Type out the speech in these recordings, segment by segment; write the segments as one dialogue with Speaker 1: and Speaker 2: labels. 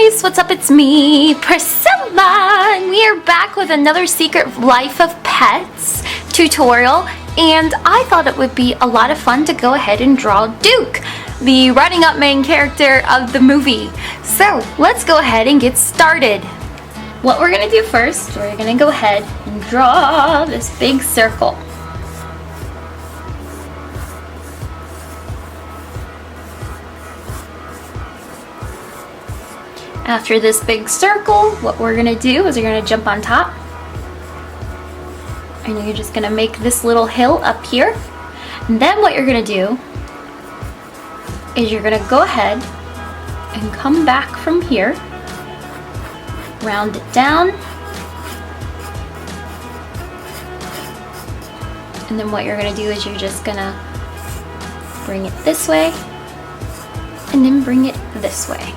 Speaker 1: guys, what's up? It's me, Priscilla, and we are back with another Secret Life of Pets tutorial, and I thought it would be a lot of fun to go ahead and draw Duke, the running up main character of the movie. So let's go ahead and get started. What we're gonna do first, we're gonna go ahead and draw this big circle. After this big circle, what we're gonna do is we're gonna jump on top. And you're just gonna make this little hill up here. And then what you're gonna do is you're gonna go ahead and come back from here, round it down. And then what you're gonna do is you're just gonna bring it this way and then bring it this way.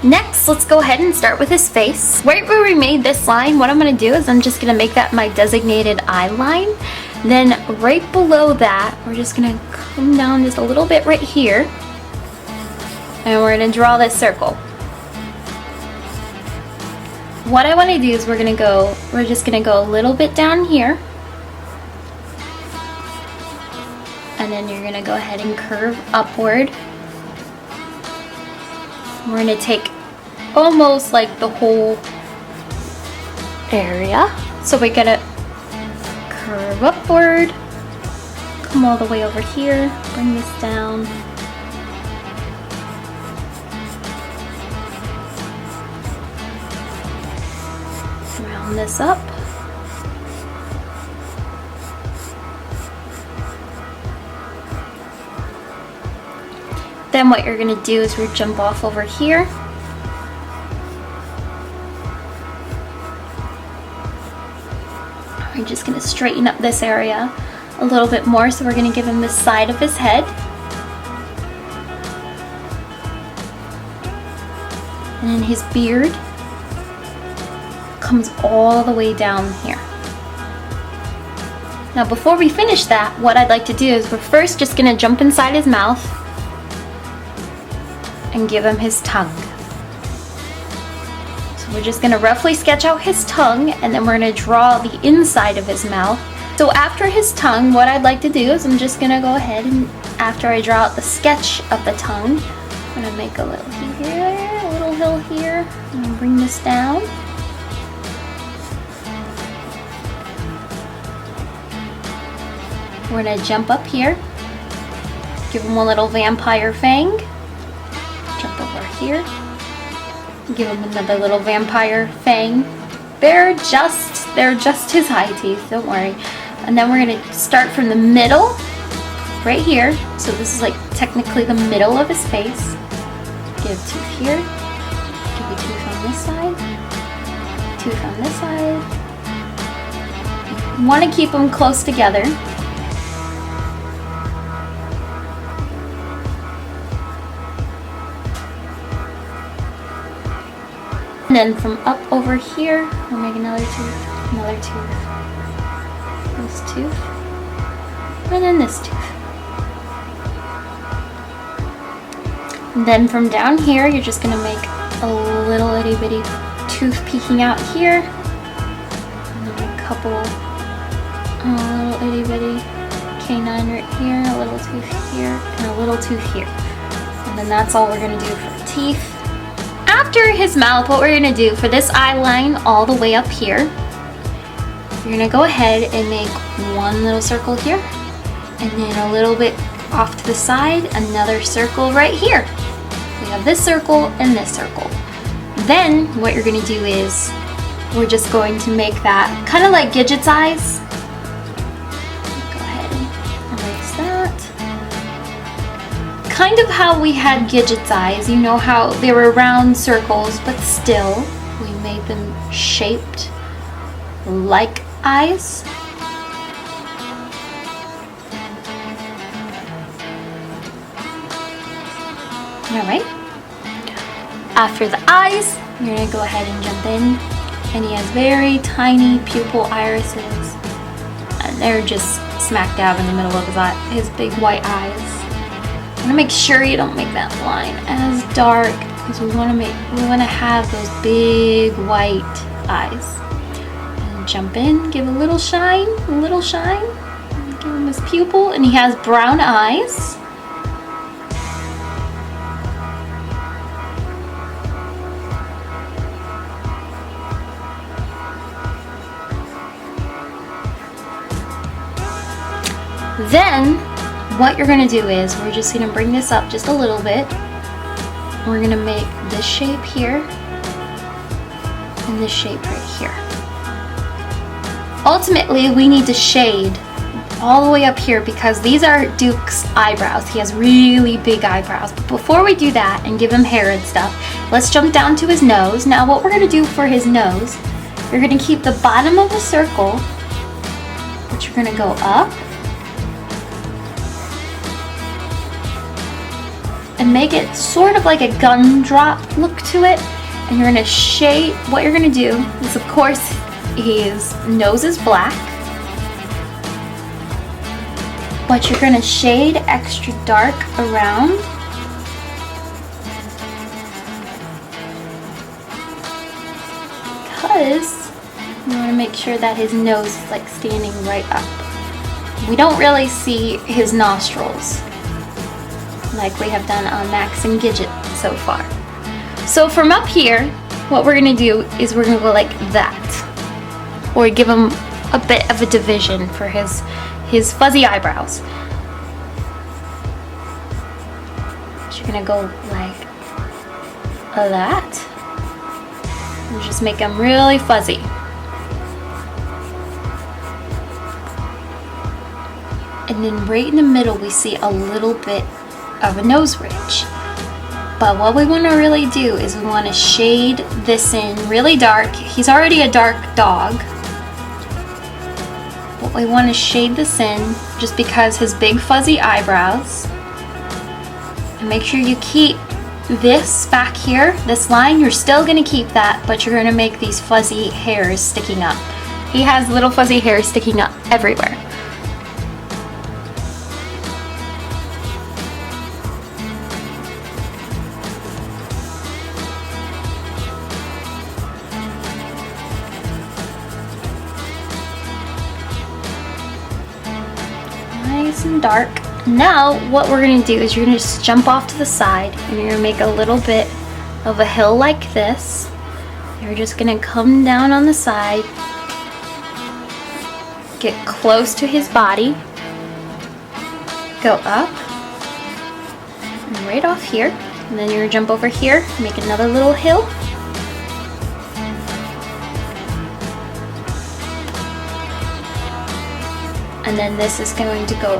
Speaker 1: Next, let's go ahead and start with his face. Right where we made this line, what I'm going to do is I'm just going to make that my designated eye line. Then right below that, we're just going to come down just a little bit right here. And we're going to draw this circle. What I want to do is we're just going to go a little bit down here. And then you're going to go ahead and curve upward. We're going to take almost like the whole area. So we're going to curve upward, come all the way over here, bring this down. Round this up. Then what you're going to do is we're jump off over here. We're just going to straighten up this area a little bit more, so we're going to give him the side of his head. And then his beard comes all the way down here. Now before we finish that, what I'd like to do is we're first just going to jump inside his mouth and give him his tongue. So we're just going to roughly sketch out his tongue, and then we're going to draw the inside of his mouth. So after his tongue, what I'd like to do is I'm just going to go ahead and after I draw out the sketch of the tongue, I'm going to make a little here, a little hill here, and bring this down. We're going to jump up here, give him a little vampire fang. Jump over here, give him another little vampire fang. They're just his high teeth, don't worry. And then we're going to start from the middle, right here. So this is like technically the middle of his face. Give a tooth here, give a tooth on this side, tooth on this side. You want to keep them close together. And then from up over here, we'll make another tooth, this tooth, and then this tooth. And then from down here, you're just going to make a little itty bitty tooth peeking out here, and then a couple, little itty bitty canine right here, a little tooth here, and a little tooth here. And then that's all we're going to do for the teeth. After his mouth, what we're going to do for this eye line all the way up here, you're going to go ahead and make one little circle here, and then a little bit off to the side, another circle right here. We have this circle and this circle. Then what you're going to do is we're just going to make that kind of like Gidget's eyes. Go ahead and erase that. Kind of how we had Gidget's eyes, you know how they were round circles, but still we made them shaped like eyes. Alright, after the eyes, you're going to go ahead and jump in And he has very tiny pupil irises. And they're just smack dab in the middle of his big white eyes. I'm gonna make sure you don't make that line as dark because we want to have those big white eyes. And jump in, give a little shine, Give him his pupil, and he has brown eyes. Then what you're gonna do is we're just gonna bring this up just a little bit. We're gonna make this shape here and this shape right here. Ultimately, we need to shade all the way up here because these are Duke's eyebrows. He has really big eyebrows. But before we do that and give him hair and stuff, let's jump down to his nose. Now what we're gonna do for his nose, you're gonna keep the bottom of the circle, but you're gonna go up and make it sort of like a gumdrop look to it. And you're gonna shade, what you're gonna do is, of course, his nose is black, but you're gonna shade extra dark around. Because you wanna make sure that his nose is like standing right up. We don't really see his nostrils like we have done on Max and Gidget so far. So from up here, what we're gonna do is we're gonna go like that, or give him a bit of a division for his fuzzy eyebrows. So you're gonna go like that, and just make them really fuzzy. And then right in the middle, we see a little bit of a nose ridge. But what we want to really do is we want to shade this in really dark. He's already a dark dog, but we want to shade this in just because his big fuzzy eyebrows. And make sure you keep this back here, this line, you're still going to keep that, but you're going to make these fuzzy hairs sticking up. He has little fuzzy hairs sticking up everywhere. Nice and dark. Now what we're going to do is you're going to just jump off to the side and you're going to make a little bit of a hill like this. You're just going to come down on the side, get close to his body, go up, and right off here, and then you're going to jump over here, make another little hill. And then this is going to go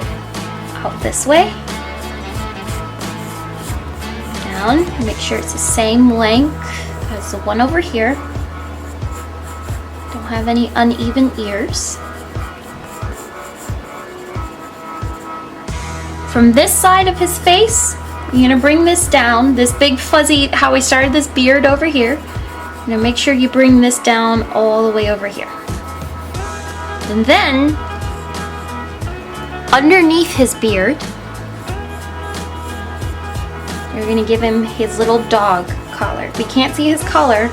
Speaker 1: out this way, down, and make sure it's the same length as the one over here. Don't have any uneven ears. From this side of his face, you're gonna bring this down, this big fuzzy, how we started this beard over here. You're gonna make sure you bring this down all the way over here. And then, underneath his beard, you're gonna give him his little dog collar. We can't see his collar.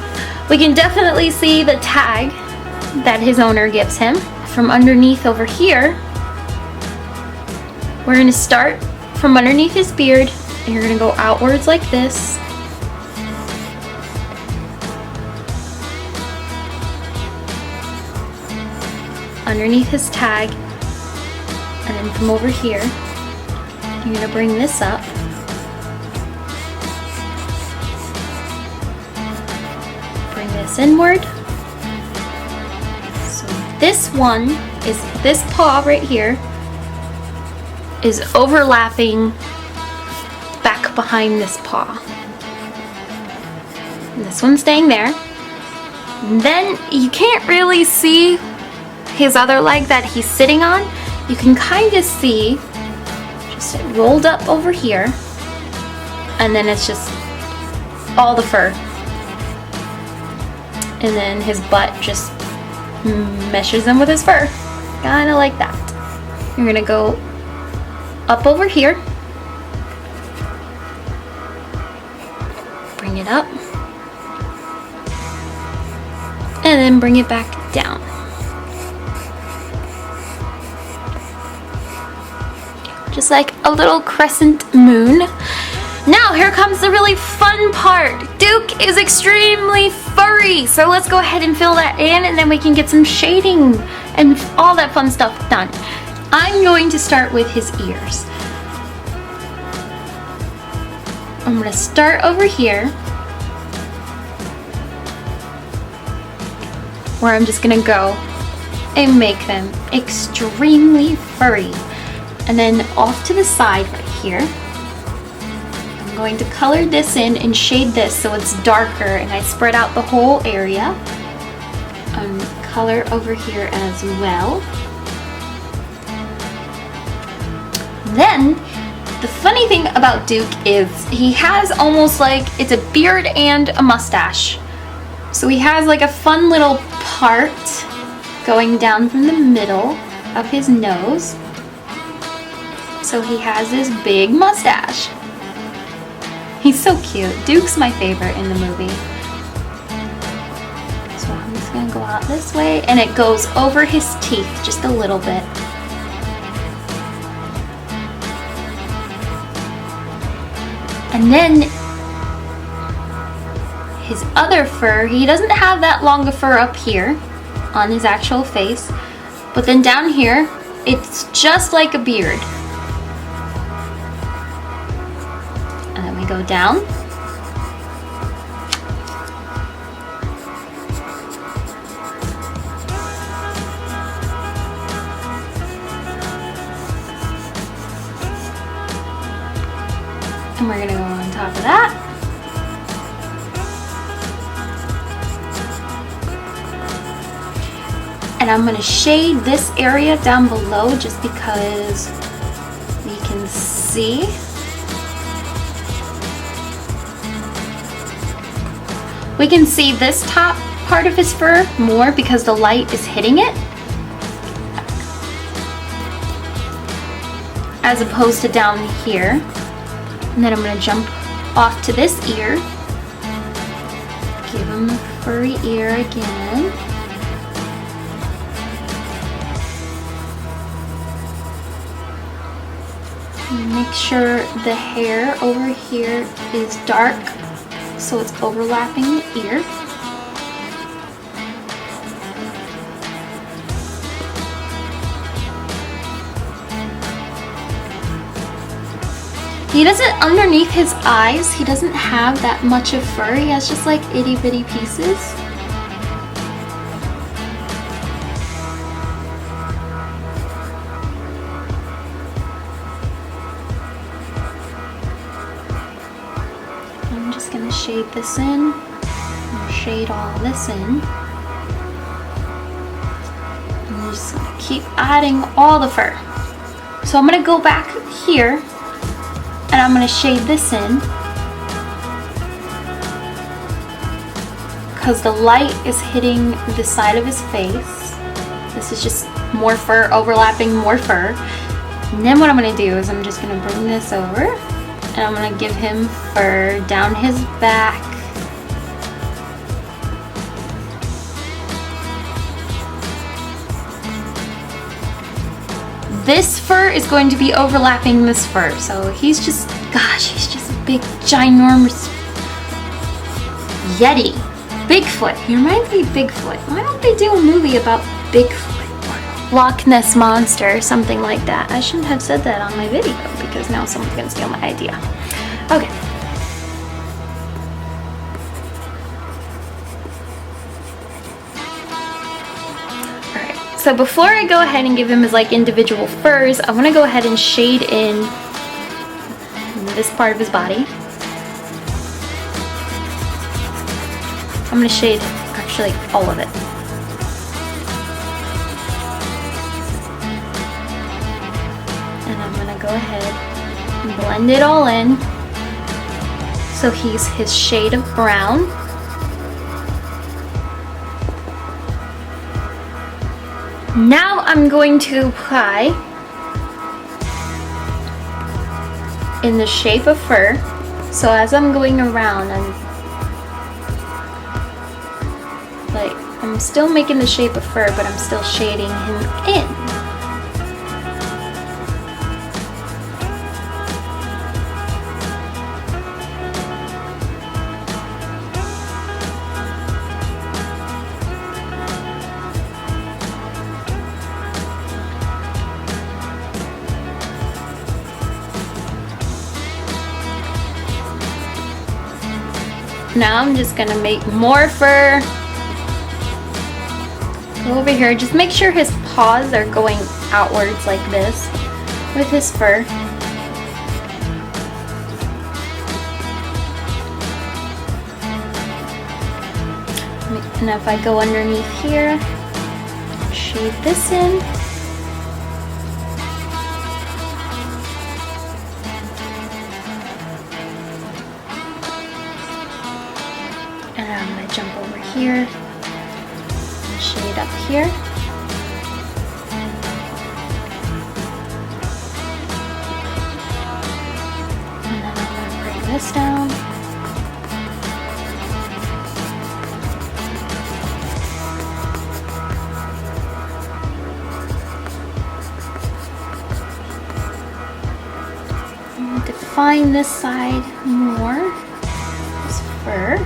Speaker 1: We can definitely see the tag that his owner gives him. From underneath over here, we're gonna start from underneath his beard, and you're gonna go outwards like this. Underneath his tag. And then from over here, you're going to bring this up. Bring this inward. So this one is, this paw right here is overlapping back behind this paw. And this one's staying there. And then you can't really see his other leg that he's sitting on. You can kind of see just it rolled up over here, and then it's just all the fur. and then his butt just meshes in with his fur. Kinda like that. You're gonna go up over here, bring it up, and then bring it back down. Just like a little crescent moon. Now here comes the really fun part. Duke is extremely furry, so let's go ahead and fill that in, and then we can get some shading and all that fun stuff done. I'm going to start with his ears. I'm going to start over here, where I'm just going to go and make them extremely furry. And then off to the side right here, I'm going to color this in and shade this so it's darker, and I spread out the whole area. Color over here as well. Then, the funny thing about Duke is he has almost like it's a beard and a mustache. So he has like a fun little part going down from the middle of his nose. So he has this big mustache. He's so cute. Duke's my favorite in the movie. So I'm just gonna go out this way, and it goes over his teeth just a little bit. And then his other fur, he doesn't have that long of fur up here on his actual face, but then down here, it's just like a beard. And then we go down. And we're gonna go on top of that. And I'm gonna shade this area down below just because we can see. We can see this top part of his fur more because the light is hitting it, as opposed to down here. And then I'm going to jump off to this ear. Give him the furry ear again. Make sure the hair over here is dark, so it's overlapping the ear. He doesn't, underneath his eyes, he doesn't have that much of fur. He has just like itty bitty pieces. I'm just gonna shade this in, and shade all this in. And I'm just gonna keep adding all the fur. So I'm gonna go back here, and I'm going to shade this in because the light is hitting the side of his face. This is just more fur overlapping more fur. And then what I'm going to do is I'm just going to bring this over, and I'm going to give him fur down his back. This fur is going to be overlapping this fur, so he's just, gosh, he's just a big, ginormous Yeti. Bigfoot. He reminds me of Bigfoot. Why don't they do a movie about Bigfoot or Loch Ness Monster or something like that? I shouldn't have said that on my video because now someone's gonna steal my idea. Okay. So before I go ahead and give him his like individual furs, I want to go ahead and shade in this part of his body. I'm going to shade actually all of it. And I'm going to go ahead and blend it all in. So he's his shade of brown. Now I'm going to apply in the shape of fur. So as I'm going around, I'm still making the shape of fur, but I'm still shading him in. Now I'm just gonna make more fur. Go over here, just make sure his paws are going outwards like this with his fur. And if I go underneath here, shade this in. And I'm going to jump over here and shade up here. And then I'm going to bring this down. And define this side more. This fur.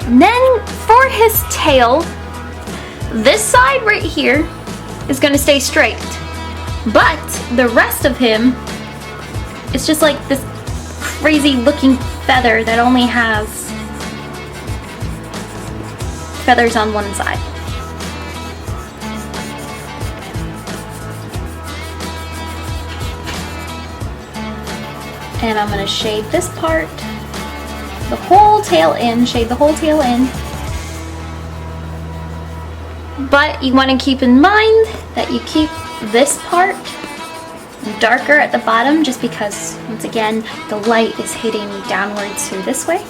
Speaker 1: And then for his tail, this side right here is going to stay straight, but the rest of him is just like this crazy looking feather that only has feathers on one side. And I'm going to shade this part, the whole tail in, shade the whole tail in. But you want to keep in mind that you keep this part darker at the bottom just because, once again, the light is hitting downwards through this way.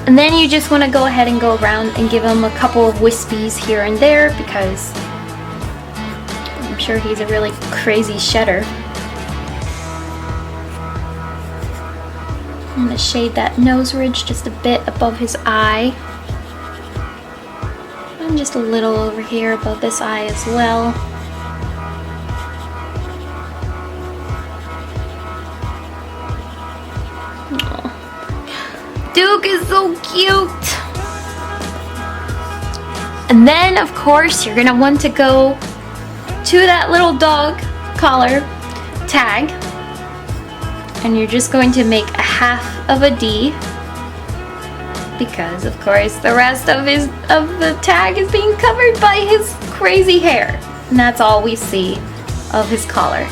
Speaker 1: And then you just want to go ahead and go around and give him a couple of wispies here and there because I'm sure he's a really crazy shedder. I'm going to shade that nose ridge just a bit above his eye. And just a little over here above this eye as well. Aww. Duke is so cute! And then, of course, you're going to want to go to that little dog collar tag. And you're just going to make a half of a D because of course the rest of the tag is being covered by his crazy hair, and that's all we see of his collar.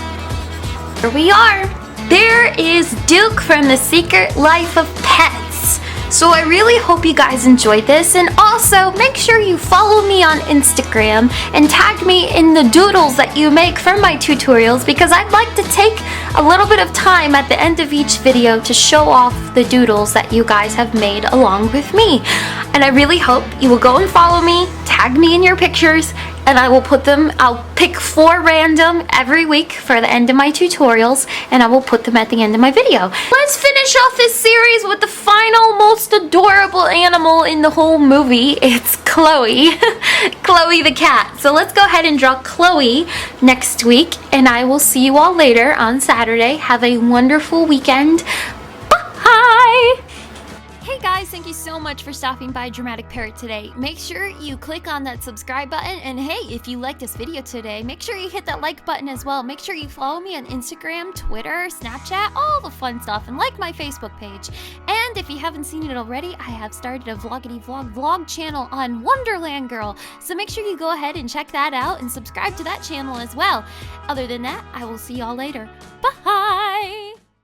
Speaker 1: Here we are. There is Duke from The Secret Life of Pets. So I really hope you guys enjoyed this, and also make sure you follow me on Instagram and tag me in the doodles that you make from my tutorials, because I'd like to take a little bit of time at the end of each video to show off the doodles that you guys have made along with me. And I really hope you will go and follow me, tag me in your pictures, and I will put them, I'll pick 4 random every week for the end of my tutorials, and I will put them at the end of my video. Let's finish off this series with the final, most adorable animal in the whole movie. It's Chloe. Chloe the cat. So let's go ahead and draw Chloe next week, and I will see you all later on Saturday. Have a wonderful weekend. Bye! Hey guys, thank you so much for stopping by Dramatic Parrot today. Make sure you click on that subscribe button, and hey, if you liked this video today, make sure you hit that like button as well. Make sure you follow me on Instagram, Twitter, Snapchat, all the fun stuff, and like my Facebook page. And if you haven't seen it already, I have started a VloggityVlogVlog channel on WunderlandGurl, so make sure you go ahead and check that out and subscribe to that channel as well. Other than that, I will see y'all later. Bye!